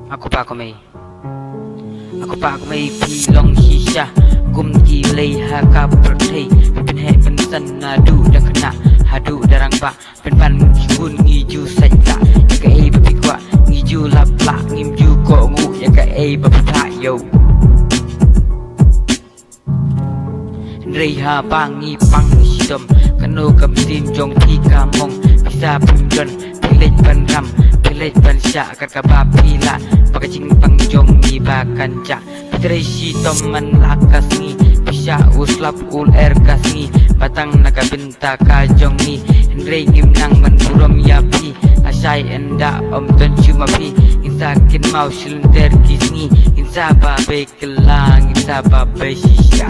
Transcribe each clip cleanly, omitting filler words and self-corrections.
Aku pa ko may pilong shisha gum ki lay ha ka perthei pen he pen san na du da khna hadu darang ba pen pan kun ngi ju sai ta ya ka e ba pikwa ngi ju lap la ngim ju ko ngu ya ka e ba pha yo rei ha bang ngi pang sidom kanu kam sim jong pi ka mong bisa pun don pilih ban ram pilih ban sya kat ka ba pila pakajing pang jong ni ba kanca pitrai si tom man lakas ni bisa uslap ul er kas ni batang naga binta ka jong ni rei ngim nang man burom ya pi asai enda om ton cuma pi insa kin mau silunter kisni insa ba be kelang insa ba be shisha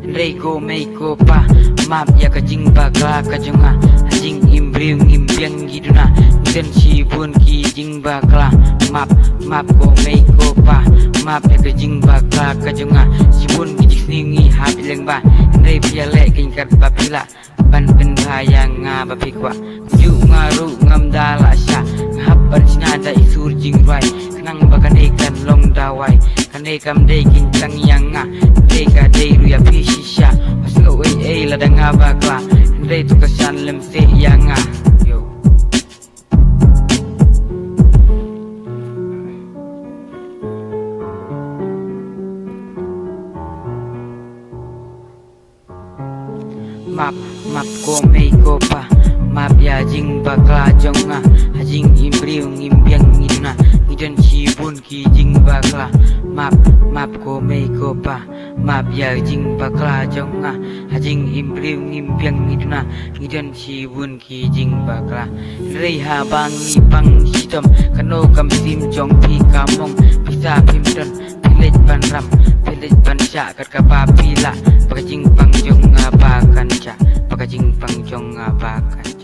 Rego meko pa map ya ka jing bakla ka junga jing imbriung imbiang giduna den si bun ki jing bakla map ko meko pa map ya ka jing bakla ka junga si bun ki jisningi hab leng ba rei piale king kat bapila ban ben bayang nga bapikwa ju ngaru ngam dala sha hab ban sinada isur jing rai nang bakane kan long dawai kane kam dei king tang yang nga dei ka dei ru ya pishisha pasno ei la danga bakla dei tu kasan lem se yang nga yo map ko mei ko pa map ya jing bakla jonga jing imbriung imbiang ngiduna ngidan cibun ki jing bakla map ko mei ko pa map ya jing bakla jonga jing imbriung imbiang ngiduna ngidan cibun ki jing bakla rei ha bang ni pang hitom kano kam sim jong pi kamong bisa pimdon pilih ban ram pilih ban sya kat ka ba pila pakajing pang jong ngabakan ca pakajing pang jong ngabakan